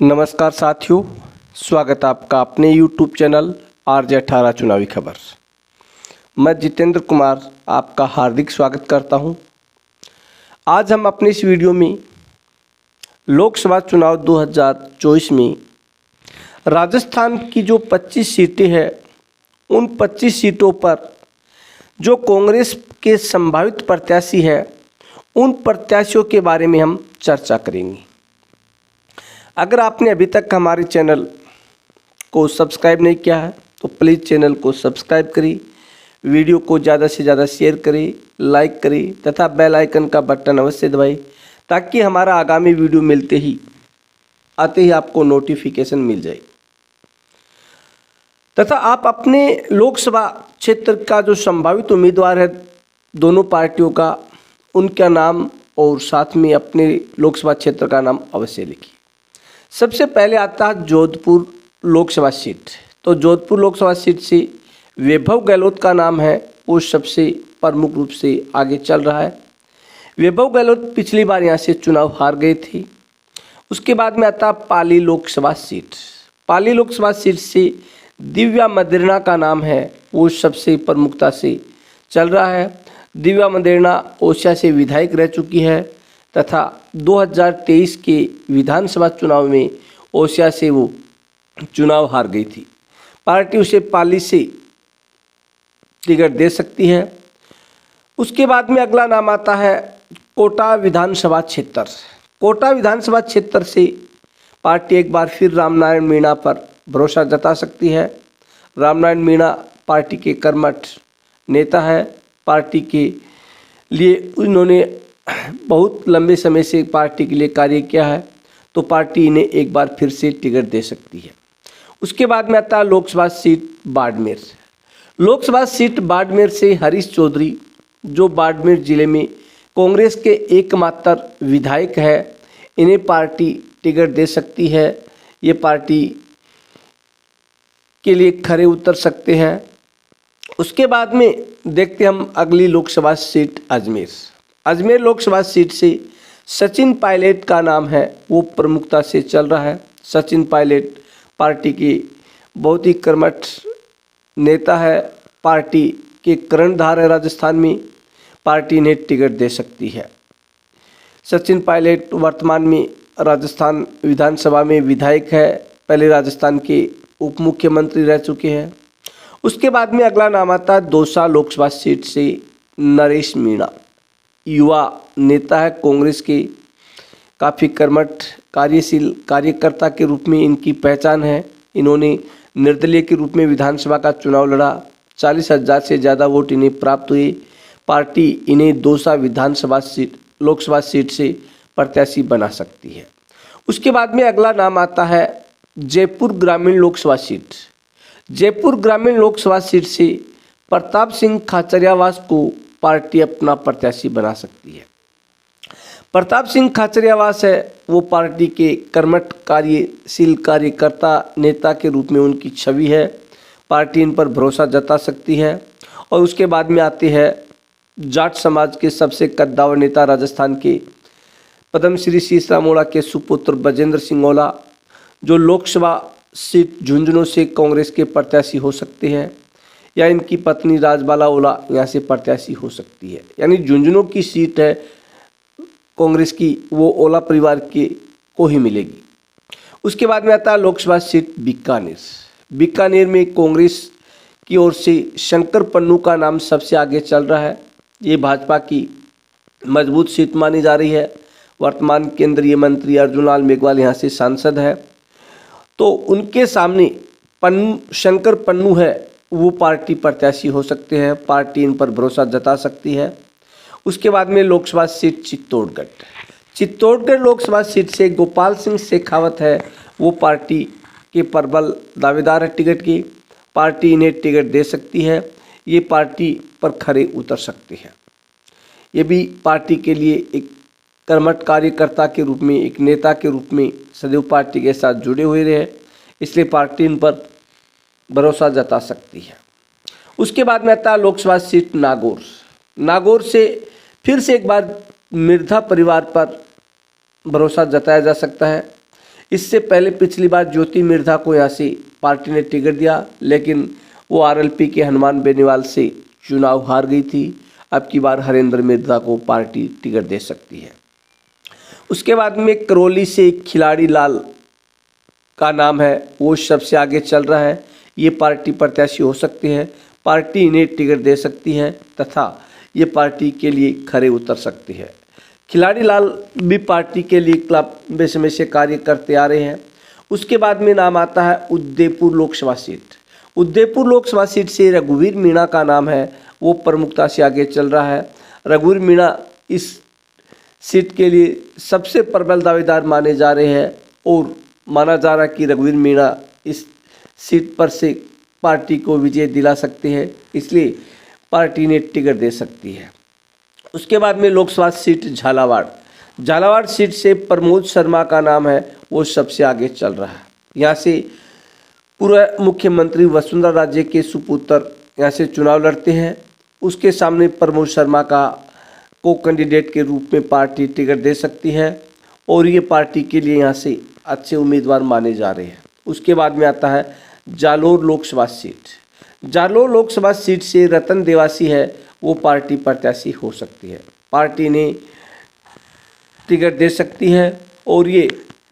नमस्कार साथियों, स्वागत है आपका अपने YouTube चैनल RJ18 चुनावी खबर। मैं जितेंद्र कुमार आपका हार्दिक स्वागत करता हूं। आज हम अपने इस वीडियो में लोकसभा चुनाव 2024 में राजस्थान की जो 25 सीटें हैं, उन 25 सीटों पर जो कांग्रेस के संभावित प्रत्याशी हैं, उन प्रत्याशियों के बारे में हम चर्चा करेंगे। अगर आपने अभी तक हमारे चैनल को सब्सक्राइब नहीं किया है तो प्लीज़ चैनल को सब्सक्राइब करिए, वीडियो को ज़्यादा से ज़्यादा शेयर करिए, लाइक करिए तथा बेल आइकन का बटन अवश्य दबाइए ताकि हमारा आगामी वीडियो आते ही आपको नोटिफिकेशन मिल जाए। तथा आप अपने लोकसभा क्षेत्र का जो संभावित उम्मीदवार है दोनों पार्टियों का, उनका नाम और साथ में अपने लोकसभा क्षेत्र का नाम अवश्य लिखिए। सबसे पहले आता है जोधपुर लोकसभा सीट। तो जोधपुर लोकसभा सीट से वैभव गहलोत का नाम है, वो सबसे प्रमुख रूप से आगे चल रहा है। वैभव गहलोत पिछली बार यहाँ से चुनाव हार गए थे। उसके बाद में आता पाली लोकसभा सीट। पाली लोकसभा सीट से दिव्या मदेरणा का नाम है, वो सबसे प्रमुखता से चल रहा है। दिव्या मदेरणा ओसिया से विधायक रह चुकी है तथा 2023 के विधानसभा चुनाव में ओसिया से वो चुनाव हार गई थी। पार्टी उसे पाली से टिकट दे सकती है। उसके बाद में अगला नाम आता है कोटा विधानसभा क्षेत्र। कोटा विधानसभा क्षेत्र से पार्टी एक बार फिर रामनारायण मीणा पर भरोसा जता सकती है। रामनारायण मीणा पार्टी के कर्मठ नेता है। पार्टी के लिए उन्होंने बहुत लंबे समय से पार्टी के लिए कार्य किया है, तो पार्टी इन्हें एक बार फिर से टिकट दे सकती है। उसके बाद में आता है लोकसभा सीट बाड़मेर। लोकसभा सीट बाड़मेर से हरीश चौधरी, जो बाड़मेर जिले में कांग्रेस के एकमात्र विधायक है, इन्हें पार्टी टिकट दे सकती है। ये पार्टी के लिए खरे उतर सकते हैं। उसके बाद में देखते हम अगली लोकसभा सीट अजमेर। अजमेर लोकसभा सीट से सचिन पायलट का नाम है, वो प्रमुखता से चल रहा है। सचिन पायलट पार्टी के बहुत ही कर्मठ नेता है, पार्टी के कर्णधार है। राजस्थान में पार्टी इन्हें टिकट दे सकती है। सचिन पायलट वर्तमान में राजस्थान विधानसभा में विधायक है, पहले राजस्थान के उप मुख्यमंत्री रह चुके हैं। उसके बाद में अगला नाम आता है दौसा लोकसभा सीट से नरेश मीणा। युवा नेता है, कांग्रेस के काफ़ी कर्मठ कार्यशील कार्यकर्ता के रूप में इनकी पहचान है। इन्होंने निर्दलीय के रूप में विधानसभा का चुनाव लड़ा। 40,000 से ज़्यादा वोट इन्हें प्राप्त हुए। पार्टी इन्हें दौसा विधानसभा सीट लोकसभा सीट से प्रत्याशी बना सकती है। उसके बाद में अगला नाम आता है जयपुर ग्रामीण लोकसभा सीट। जयपुर ग्रामीण लोकसभा सीट से प्रताप सिंह खाचरियावास को पार्टी अपना प्रत्याशी बना सकती है। प्रताप सिंह खाचरियावास है, वो पार्टी के कर्मठ कार्यशील कार्यकर्ता नेता के रूप में उनकी छवि है। पार्टी इन पर भरोसा जता सकती है। और उसके बाद में आते हैं जाट समाज के सबसे कद्दावर नेता, राजस्थान के पद्मश्री शीशा मोड़ा के सुपुत्र बजेंद्र सिंह ओला, जो लोकसभा सीट झुंझुनू से कांग्रेस के प्रत्याशी हो सकते हैं, या इनकी पत्नी राजबाला ओला यहाँ से प्रत्याशी हो सकती है। यानी झुंझुनू की सीट है कांग्रेस की, वो ओला परिवार के को ही मिलेगी। उसके बाद में आता है लोकसभा सीट बीकानेर। बीकानेर में कांग्रेस की ओर से शंकर पन्नू का नाम सबसे आगे चल रहा है। ये भाजपा की मजबूत सीट मानी जा रही है। वर्तमान केंद्रीय मंत्री अर्जुन लाल मेघवाल यहाँ से सांसद है, तो उनके सामने शंकर पन्नू है, वो पार्टी प्रत्याशी हो सकते हैं। पार्टी इन पर भरोसा जता सकती है। उसके बाद में लोकसभा सीट चित्तौड़गढ़। चित्तौड़गढ़ लोकसभा सीट से गोपाल सिंह शेखावत है, वो पार्टी के प्रबल दावेदार है टिकट की। पार्टी इन्हें टिकट दे सकती है। ये पार्टी पर खरे उतर सकते हैं। ये भी पार्टी के लिए एक कर्मठ कार्यकर्ता के रूप में, एक नेता के रूप में सदैव पार्टी के साथ जुड़े हुए रहे, इसलिए पार्टी इन पर भरोसा जता सकती है। उसके बाद में आता है लोकसभा सीट नागौर। नागौर से फिर से एक बार मिर्धा परिवार पर भरोसा जताया जा सकता है। इससे पहले पिछली बार ज्योति मिर्धा को यहाँ से पार्टी ने टिकट दिया, लेकिन वो आरएलपी के हनुमान बेनीवाल से चुनाव हार गई थी। अब की बार हरेंद्र मिर्धा को पार्टी टिकट दे सकती है। उसके बाद में करौली से खिलाड़ी लाल का नाम है, वो सबसे आगे चल रहा है। ये पार्टी प्रत्याशी हो सकती है, पार्टी इन्हें टिकट दे सकती है तथा ये पार्टी के लिए खरे उतर सकती है। खिलाड़ी लाल भी पार्टी के लिए लंबे समय से कार्य करते आ रहे हैं। उसके बाद में नाम आता है उदयपुर लोकसभा सीट। उदयपुर लोकसभा सीट से रघुवीर मीणा का नाम है, वो प्रमुखता से आगे चल रहा है। रघुवीर मीणा इस सीट के लिए सबसे प्रबल दावेदार माने जा रहे हैं और माना जा रहा है कि रघुवीर मीणा इस सीट पर से पार्टी को विजय दिला सकते हैं, इसलिए पार्टी ने टिकट दे सकती है। उसके बाद में लोकसभा सीट झालावाड़ सीट से प्रमोद शर्मा का नाम है, वो सबसे आगे चल रहा है। यहाँ से पूर्व मुख्यमंत्री वसुंधरा राजे के सुपुत्र यहाँ से चुनाव लड़ते हैं। उसके सामने प्रमोद शर्मा को कैंडिडेट के रूप में पार्टी टिकट दे सकती है और ये पार्टी के लिए यहाँ से अच्छे उम्मीदवार माने जा रहे हैं। उसके बाद में आता है जालोर लोकसभा सीट। जालोर लोकसभा सीट से रतन देवासी है, वो पार्टी प्रत्याशी हो सकती है, पार्टी ने टिकट दे सकती है और ये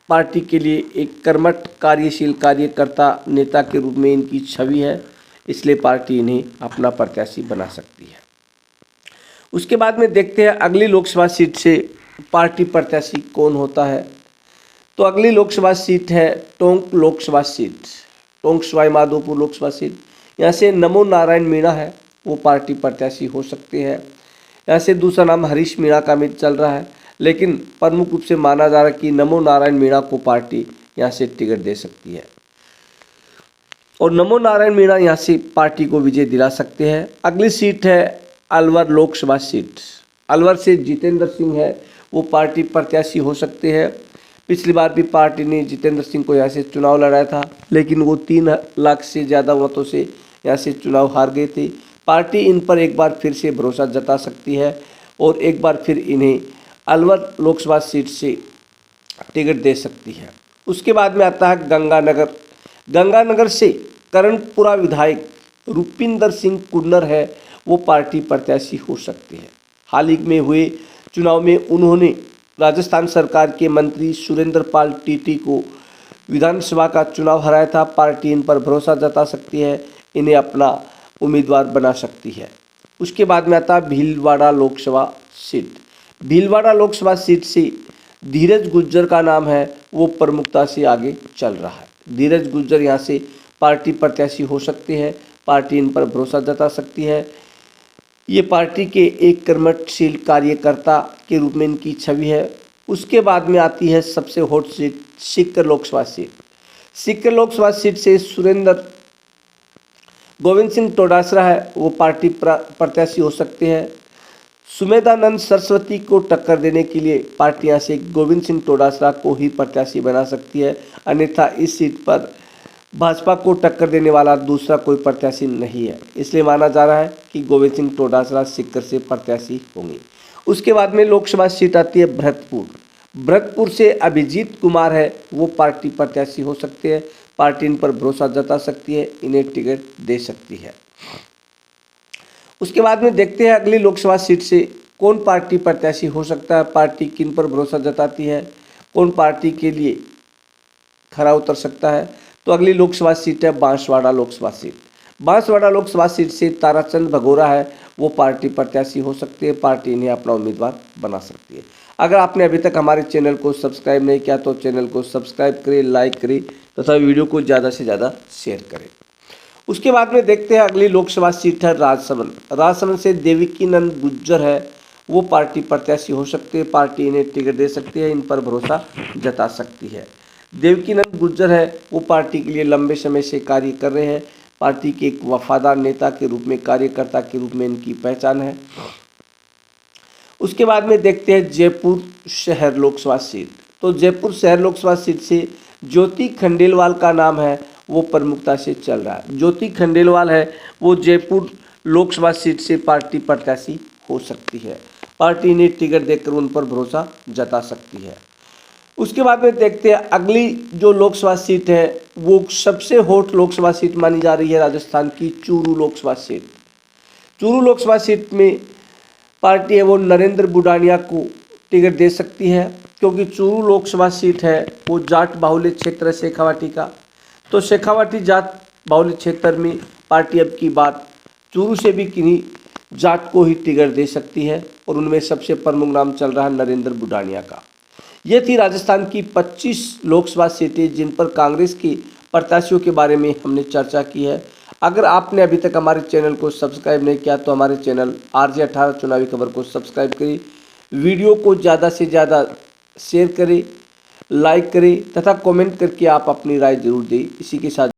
पार्टी के लिए एक कर्मठ कार्यशील कार्यकर्ता नेता के रूप में इनकी छवि है, इसलिए पार्टी इन्हें अपना प्रत्याशी बना सकती है। उसके बाद में देखते हैं अगली लोकसभा सीट से पार्टी प्रत्याशी कौन होता है। तो अगली लोकसभा सीट है टोंक लोकसभा सीट, टोंक सवाई माधोपुर लोकसभा सीट। यहाँ से नमो नारायण मीणा है, वो पार्टी प्रत्याशी हो सकते हैं। यहाँ से दूसरा नाम हरीश मीणा का भी चल रहा है, लेकिन प्रमुख रूप से माना जा रहा है कि नमो नारायण मीणा को पार्टी यहाँ से टिकट दे सकती है और नमो नारायण मीणा यहाँ से पार्टी को विजय दिला सकते हैं। अगली सीट है अलवर लोकसभा सीट। अलवर से जितेंद्र सिंह है, वो पार्टी प्रत्याशी हो सकते हैं। पिछली बार भी पार्टी ने जितेंद्र सिंह को यहाँ से चुनाव लड़ाया था, लेकिन वो 3 लाख से ज़्यादा मतों से यहाँ से चुनाव हार गए थे। पार्टी इन पर एक बार फिर से भरोसा जता सकती है और एक बार फिर इन्हें अलवर लोकसभा सीट से टिकट दे सकती है। उसके बाद में आता है गंगानगर से करणपुरा विधायक रूपिंदर सिंह कुन्नर है, वो पार्टी प्रत्याशी हो सकते हैं। हाल ही में हुए चुनाव में उन्होंने राजस्थान सरकार के मंत्री सुरेंद्र पाल टीटी को विधानसभा का चुनाव हराया था। पार्टी इन पर भरोसा जता सकती है, इन्हें अपना उम्मीदवार बना सकती है। उसके बाद में आता है भीलवाड़ा लोकसभा सीट। भीलवाड़ा लोकसभा सीट से धीरज गुज्जर का नाम है, वो प्रमुखता से आगे चल रहा है। धीरज गुज्जर यहाँ से पार्टी प्रत्याशी हो सकते हैं, पार्टी इन पर भरोसा जता सकती है। ये पार्टी के एक कर्मठशील कार्यकर्ता के रूप में इनकी छवि है। उसके बाद में आती है सबसे hot seat Sikar Lok Sabha seat. Sikar Lok Sabha seat से सुरेंद्र गोविंद सिंह टोडासरा है, वो पार्टी प्रत्याशी हो सकते हैं। सुमेधानंद सरस्वती को टक्कर देने के लिए पार्टी यहाँ से गोविंद सिंह टोडासरा को ही प्रत्याशी बना सकती है, अन्यथा इस सीट पर भाजपा को टक्कर देने वाला दूसरा कोई प्रत्याशी नहीं है, इसलिए माना जा रहा है कि गोविंद सिंह टोडासरा सीकर से प्रत्याशी होंगे। उसके बाद में लोकसभा सीट आती है भरतपुर से अभिजीत कुमार है, वो पार्टी प्रत्याशी हो सकते हैं, पार्टी इन पर भरोसा जता सकती है, इन्हें टिकट दे सकती है। उसके बाद में देखते हैं अगली लोकसभा सीट से कौन पार्टी प्रत्याशी हो सकता है, पार्टी किन पर भरोसा जताती है, कौन पार्टी के लिए खरा उतर सकता है। तो अगली लोकसभा सीट है बांसवाड़ा लोकसभा सीट। बांसवाड़ा लोकसभा सीट से ताराचंद भगोरा है, वो पार्टी प्रत्याशी हो सकती है, पार्टी इन्हें अपना उम्मीदवार बना सकती है। अगर आपने अभी तक हमारे चैनल को सब्सक्राइब नहीं किया तो चैनल को सब्सक्राइब करें, लाइक करें तथा वीडियो को ज़्यादा से ज़्यादा शेयर करें। उसके बाद में देखते हैं अगली लोकसभा सीट है राजसमंद से देवकीनंद गुज्जर है, वो पार्टी प्रत्याशी हो सकते हैं, पार्टी इन्हें टिकट दे सकती है, इन पर भरोसा जता सकती है। देवकीनंद गुज्जर है, वो पार्टी के लिए लंबे समय से कार्य कर रहे हैं, पार्टी के एक वफादार नेता के रूप में, कार्यकर्ता के रूप में इनकी पहचान है। उसके बाद में देखते हैं जयपुर शहर लोकसभा सीट। तो जयपुर शहर लोकसभा सीट से ज्योति खंडेलवाल का नाम है, वो प्रमुखता से चल रहा है। ज्योति खंडेलवाल है, वो जयपुर लोकसभा सीट से पार्टी प्रत्याशी हो सकती है, पार्टी इन्हें टिकट देकर उन पर भरोसा जता सकती है। उसके बाद में देखते हैं अगली जो लोकसभा सीट है वो सबसे हॉट लोकसभा सीट मानी जा रही है राजस्थान की चूरू लोकसभा सीट। चूरू लोकसभा सीट में पार्टी है वो नरेंद्र बुडानिया को टिकट दे सकती है, क्योंकि चूरू लोकसभा सीट है वो जाट बाहुल्य क्षेत्र है शेखावाटी का। तो शेखावाटी जाट बाहुल्य क्षेत्र में पार्टी अब की बात चूरू से भी किन्हीं जाट को ही टिकट दे सकती है, और उनमें सबसे प्रमुख नाम चल रहा है नरेंद्र बुडानिया का। ये थी राजस्थान की 25 लोकसभा सीटें जिन पर कांग्रेस की प्रत्याशियों के बारे में हमने चर्चा की है। अगर आपने अभी तक हमारे चैनल को सब्सक्राइब नहीं किया तो हमारे चैनल RJ 18 चुनावी खबर को सब्सक्राइब करें, वीडियो को ज़्यादा से ज़्यादा शेयर करें, लाइक करें तथा कमेंट करके आप अपनी राय जरूर दें। इसी के साथ